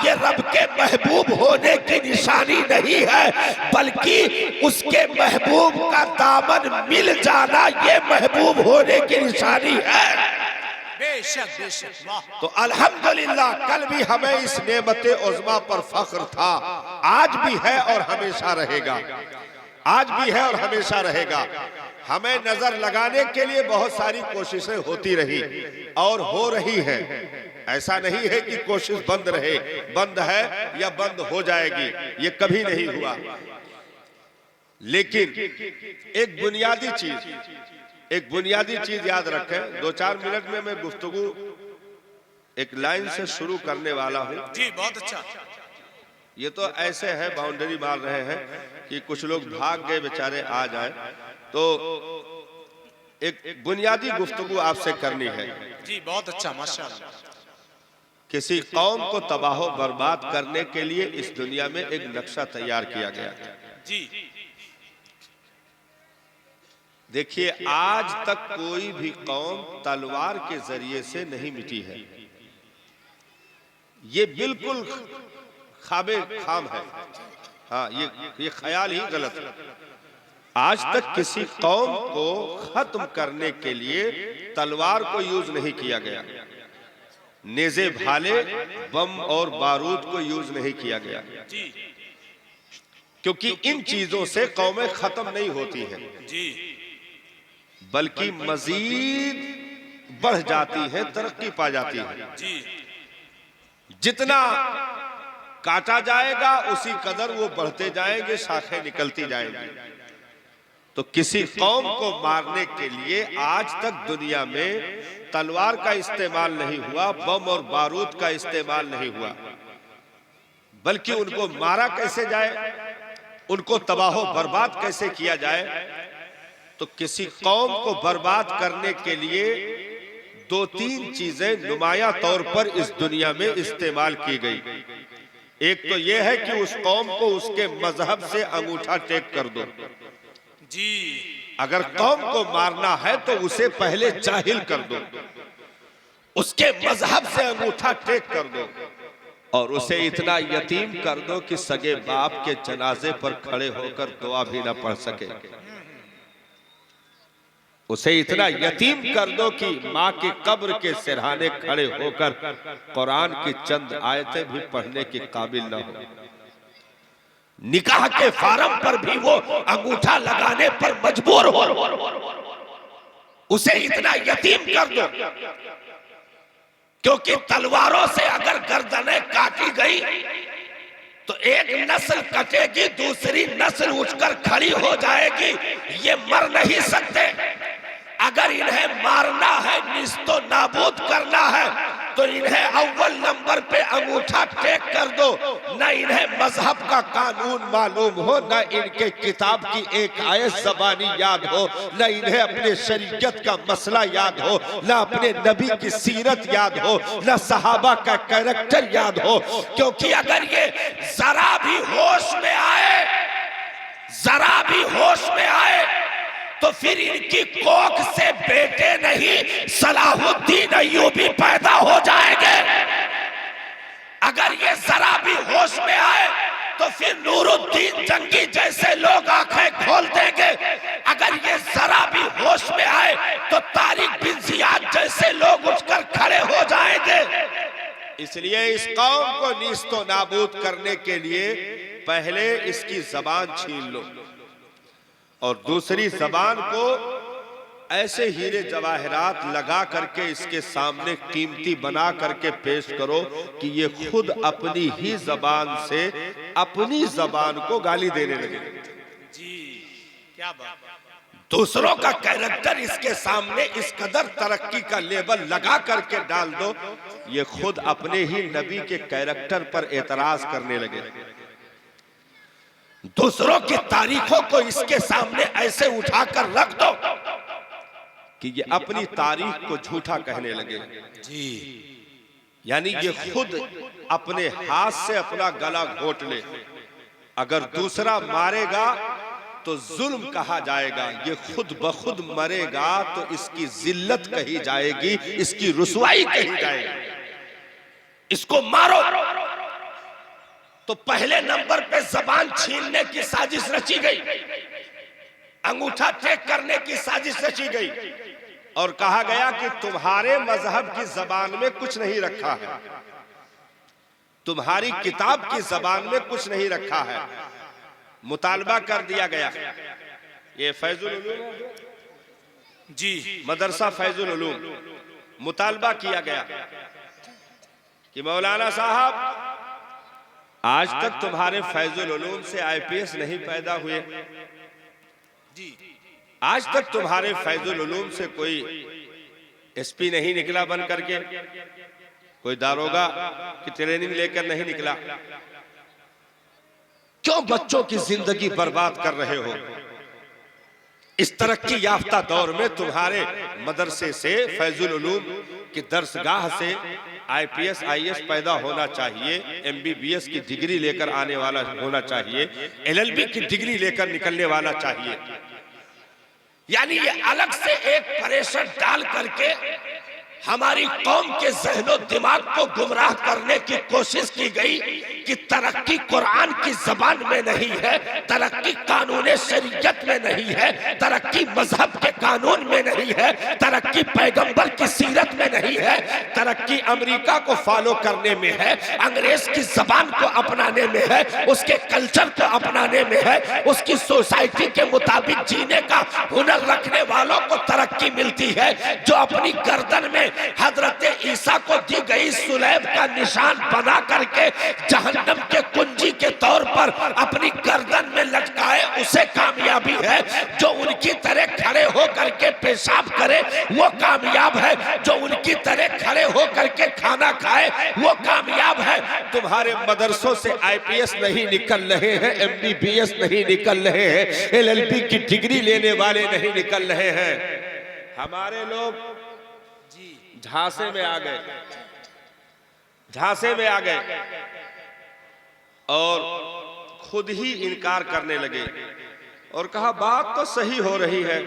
ये रब के महबूब होने की निशानी नहीं है, बल्कि उसके महबूब का दामन मिल जाना ये महबूब होने की निशानी है। बेशक बेशक, वाह। तो अल्हम्दुलिल्लाह कल भी हमें इस नेमते उज़्मा पर फख्र था, आज भी है और हमेशा रहेगा, आज भी है और हमेशा रहेगा। हमें नजर लगाने के लिए बहुत सारी कोशिशें होती रही और हो रही है। ऐसा नहीं है कि कोशिश बंद रहे, बंद है या बंद हो जाएगी, ये कभी नहीं हुआ। लेकिन एक बुनियादी चीज याद रखें। 2-4 मिनट में मैं गुफ्तगू एक लाइन से शुरू करने वाला हूं। जी बहुत अच्छा। ये तो ऐसे है, बाउंड्री मार रहे हैं कि कुछ लोग भाग गए बेचारे आ जाए, तो एक बुनियादी गुफ्तगू आपसे करनी है। जी बहुत अच्छा, माशाअल्लाह। किसी कौम को तबाह बर्बाद करने के लिए इस दुनिया में एक नक्शा तैयार किया गया। जी देखिए, आज तक कोई भी कौम तलवार के जरिए से नहीं मिटी है, ये बिल्कुल ख्वाबे खाम है। हाँ, ये ख्याल ही गलत है। आज तक किसी कौम को खत्म करने के लिए तलवार को यूज नहीं किया गया, नेज़े भाले, बम और बारूद को यूज नहीं किया गया, क्योंकि इन चीजों से कौमें खत्म नहीं होती हैं, बल्कि मजीद बढ़ जाती है, तरक्की पा जाती है। जितना काटा जाएगा उसी कदर वो बढ़ते जाएंगे, शाखें निकलती जाएंगी। तो किसी कौम को मारने के लिए आज तक दुनिया में तलवार का इस्तेमाल नहीं हुआ, बम और बारूद का इस्तेमाल नहीं हुआ, बल्कि उनको मारा कैसे जाए, उनको तबाह बर्बाद कैसे किया जाए। तो किसी कौम को बर्बाद करने के लिए 2-3 चीजें नुमाया तौर पर इस दुनिया में इस्तेमाल की गई। एक तो यह है कि उस कौम को उसके मजहब से अंगूठा टेक कर दो। जी, अगर कौम को मारना है तो उसे पहले जाहिल कर दो, उसके मजहब से अंगूठा टेक कर दो, और उसे इतना यतीम कर दो कि सगे बाप के जनाजे पर खड़े होकर दुआ भी ना पढ़ सके। उसे इतना यतीम कर दो कि माँ की कब्र के सिरहाने खड़े होकर कुरान की चंद आयतें भी पढ़ने के काबिल न हो। निकाह के फार्म पर भी वो अंगूठा लगाने पर मजबूर हो। उसे इतना यतीम कर दो, क्योंकि तलवारों से अगर गर्दनें काटी गई तो एक नस्ल कटेगी, दूसरी नस्ल उठकर खड़ी हो जाएगी। ये मर नहीं सकते। अगर इन्हें मारना है, निस्तो नाबूद करना है, तो इन्हें अव्वल नंबर पे अंगूठा टेक कर दो। न इन्हें मजहब का कानून मालूम हो, न इनके किताब की एक आयत ज़बानी याद हो, न इन्हें अपने शरीयत का मसला याद हो, न अपने नबी की सीरत याद हो, न सहाबा का कैरेक्टर याद हो। क्योंकि अगर ये जरा भी होश में आए, जरा भी होश में आए, तो फिर इनकी कोख से बेटे नहीं सलाहुद्दीन अय्यूबी पैदा हो जाएंगे। अगर ये जरा भी होश में आए तो फिर नूरुद्दीन जंगी जैसे लोग आंखें खोल देंगे। अगर ये जरा भी होश में आए तो तारिक बिन जियाद जैसे लोग उठकर खड़े हो जाएंगे। इसलिए इस कौम को नीस्तो नाबूद करने के लिए पहले इसकी जबान छीन लो, और दूसरी जबान को ऐसे हीरे जवाहरात लगा करके इसके सामने कीमती बना करके पेश करो कि ये खुद अपनी ही जबान से अपनी जबान को गाली देने लगे। जी क्या बात। दूसरों का कैरेक्टर इसके सामने इस कदर तरक्की का लेबल लगा करके डाल दो, ये खुद अपने ही नबी के कैरेक्टर पर एतराज करने लगे। दूसरों की तारीखों को इसके सामने ऐसे उठाकर रख दो कि ये अपनी तारीख को झूठा कहने लगे। जी, यानी ये खुद अपने हाथ से अपना गला घोट ले। अगर दूसरा मारेगा तो जुल्म कहा जाएगा, ये खुद ब खुद मरेगा तो इसकी जिल्लत कही जाएगी, इसकी रुसवाई कही जाएगी। इसको मारो, तो पहले नंबर पे जबान छीनने की साजिश रची गई, अंगूठा टेक करने की साजिश रची गई और कहा गया कि तुम्हारे मजहब की जबान में कुछ नहीं रखा है, तुम्हारी किताब की जबान में कुछ नहीं रखा है। मुतालबा कर दिया गया। ये फैजुल उलूम जी मदरसा फैजुल उलूम, मुतालबा किया गया कि मौलाना साहब आज तक तुम्हारे फैजुल उलूम से आईपीएस नहीं पैदा हुए, जी आज तक तुम्हारे फैजुल उलूम से कोई एसपी नहीं निकला बन करके, कोई दारोगा की ट्रेनिंग लेकर नहीं निकला, क्यों बच्चों की जिंदगी बर्बाद कर रहे हो? इस तरक्की याफ्ता दौर में तुम्हारे मदरसे से, फैजुल उलूम की दरसगाह से आईपीएस आईएएस पैदा होना चाहिए, एमबीबीएस की डिग्री लेकर आने वाला होना चाहिए, एलएलबी की डिग्री लेकर निकलने वाला चाहिए। यानी ये अलग से एक प्रेशर डाल करके हमारी कौम के जहनो दिमाग को गुमराह करने की कोशिश की गई कि तरक्की कुरान की जबान में नहीं है, तरक्की कानून शरीयत में नहीं है, तरक्की मजहब के कानून में नहीं है, तरक्की पैगंबर की सीरत में नहीं है, तरक्की अमेरिका को फॉलो करने में है, अंग्रेज की जबान को अपनाने में है, उसके कल्चर को अपनाने में है, उसकी सोसाइटी के मुताबिक जीने का हुनर रखने वालों को तरक्की मिलती है। जो अपनी गर्दन में हजरत ईसा को दी गई सुलैब का निशान बना करके जहन्नम के कुंजी के तौर पर अपनी गर्दन में लटकाए उसे कामयाबी है। जो उनकी तरह खड़े होकर के पेशाब करे वो कामयाब है, जो उनकी तरह खड़े होकर के खाना खाए वो कामयाब है। तुम्हारे मदरसों से आईपीएस नहीं निकल रहे हैं, एमबीबीएस नहीं निकल रहे हैं, एलएलबी की डिग्री लेने वाले नहीं निकल रहे हैं। हमारे लोग झांसे में आ गए, झांसे में आ गए और खुद ही इनकार करने लगे और कहा बात तो सही हो रही है,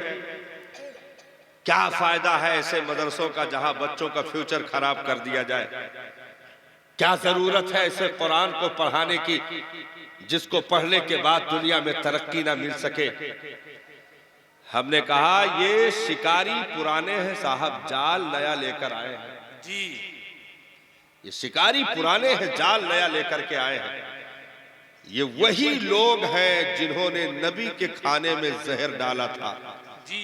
क्या फायदा है ऐसे मदरसों का जहां बच्चों का फ्यूचर खराब कर दिया जाए, क्या जरूरत है ऐसे कुरान को पढ़ाने की जिसको पढ़ने के बाद दुनिया में तरक्की ना मिल सके। हमने कहा ये शिकारी पुराने हैं साहब, जाल नया लेकर आए हैं। जी ये शिकारी पुराने हैं, जाल नया लेकर के आए हैं। ये वही लोग हैं जिन्होंने नबी के खाने में जहर डाला था। जी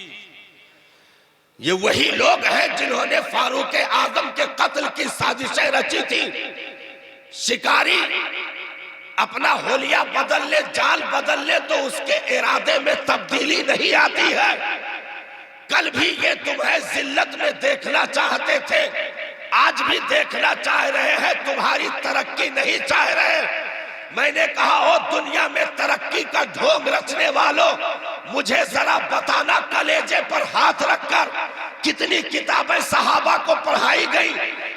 ये वही लोग हैं जिन्होंने फारूक आजम के कत्ल की साजिशें रची थी। शिकारी अपना होलिया बदल ले, जाल बदल ले तो उसके इरादे में तब्दीली नहीं आती है। कल भी ये तुम्हें जिल्लत में देखना चाहते थे, आज भी देखना चाह रहे हैं, तुम्हारी तरक्की नहीं चाह रहे। मैंने कहा ओ दुनिया में तरक्की का ढोंग रचने वालों, मुझे जरा बताना कलेजे पर हाथ रखकर कितनी किताबें सहाबा को पढ़ाई गई,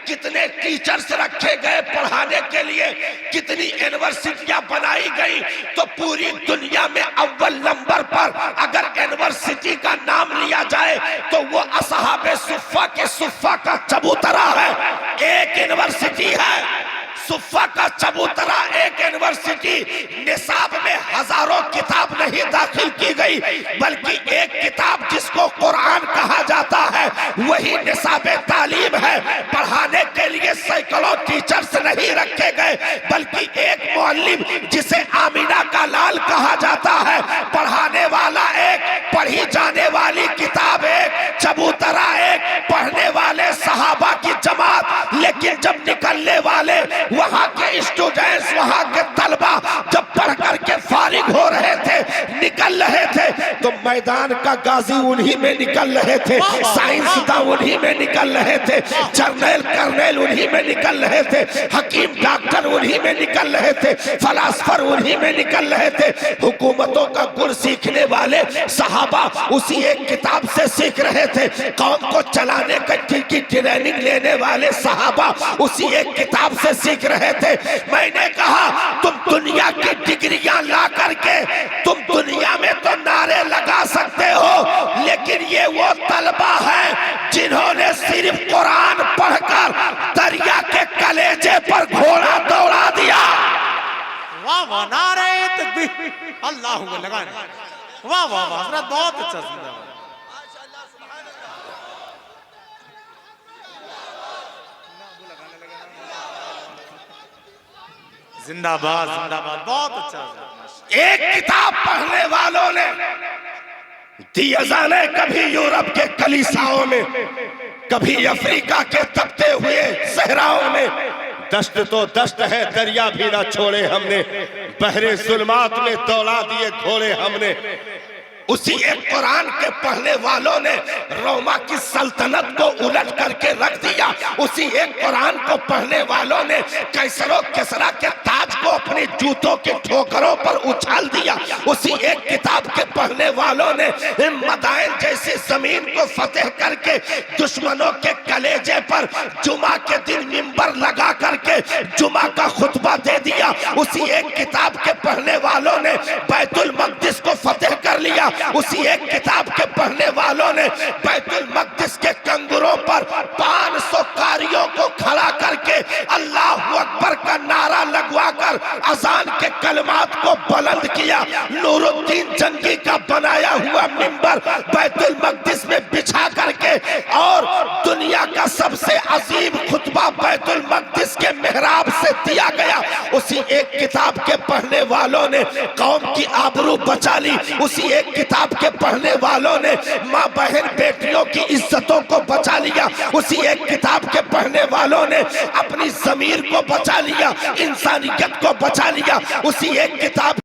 कितने टीचर्स रखे गए पढ़ाने के लिए, कितनी यूनिवर्सिटियां बनाई गई। तो पूरी दुनिया में अव्वल नंबर पर अगर यूनिवर्सिटी का नाम लिया जाए तो वो असहाबे सुफ़्फ़ा के सुफ़्फ़ा का चबूतरा है। एक यूनिवर्सिटी है सुफ़्फ़ा का चबूतरा, एक यूनिवर्सिटी। निसाब में हजारों किताब नहीं दाखिल की गई, बल्कि एक किताब जिसको कुरान कहा जाता है वही निसाबे तालीम है। पढ़ाने के लिए सैकड़ों टीचर्स नहीं रखे गए, बल्कि एक मुअल्लिम जिसे आमीना का लाल कहा जाता है, पढ़ाने वाला एक, पढ़ी जाने वाली किताब एक, चबूतरा एक, पढ़ने वाले सहाबा की जमात। लेकिन जब निकलने वाले वहां के स्टूडेंट्स, वहां के तलबा जब पढ़ करके फारिग हो रहे थे, निकल रहे थे, तो मैदान का गाजी उन्हीं में निकल रहे थे, साइंसदां उन्हीं में निकल रहे थे, जर्नल कर्नल उन्हीं में निकल रहे थे, हकीम डॉक्टर उन्हीं में निकल रहे थे, फलासफर उन्हीं में निकल रहे थे। हुकूमतों का गुण सीखने वाले सहाबा उसी एक किताब से सीख रहे थे, कौम को चलाने की ट्रेनिंग लेने वाले सहाबा उसी एक किताब से सीख रहे थे। मैंने कहा तुम दुनिया की डिग्रियां ला करके तुम दुनिया में तो नारे लगा सकते हो, लेकिन ये वो तलबा है जिन्होंने सिर्फ कुरान पढ़कर दरिया के कलेजे पर घोड़ा दौड़ा दिया। वाह वाह, नारे तकबीर, अल्लाह को लगाए, वाह वाह वाह हजरत, बहुत अच्छा, जिंदाबाद। जिंदाबाद जिंदाबाद, बहुत अच्छा हजरत। एक किताब पढ़ने वालों ने दिया जाने कभी यूरोप के कलीसाओं में, कभी अफ्रीका के तपते हुए सहराओं में। दश्त तो दश्त है, दरिया भी ना छोड़े हमने, बहरे जुल्मात में दौड़ा दिए घोड़े हमने। उसी एक कुरान के पढ़ने वालों ने रोमा की सल्तनत को उलट करके रख दिया। उसी एक कुरान को पढ़ने वालों ने कैसरो किसरा के ताज को अपने जूतों के ठोकरों पर उछाल दिया। उसी एक किताब के पढ़ने वालों ने मदाइन जैसी जमीन को फतेह करके दुश्मनों के कलेजे पर जुमा के दिन मिंबर लगा करके जुमा का खुतबा दे दिया। उसी एक किताब के पढ़ने वालों ने बैतुल मक़दिस को फतेह कर लिया। उसी एक किताब के पढ़ने वालों ने बैतुल मक़दिस के कंगरों पर 500 कारियों को खड़ा करके अल्लाहु अकबर का नारा लगवाकर अजान के कलमात को बुलंद किया। नूरुद्दीन जंगी का बनाया हुआ मिंबर बैतुल मक़दिस में बिछा करके और दुनिया का सबसे अजीम खुतबा बैतुल मक़दिस के मेहराब से दिया गया। उसी एक किताब के पढ़ने वालों ने कौम की आबरू बचा ली। उसी एक किताब के पढ़ने वालों ने माँ बहन बेटियों की इज्जतों को बचा लिया। उसी एक किताब के पढ़ने वालों ने अपनी ज़मीर को बचा लिया, इंसानियत को बचा लिया। उसी एक किताब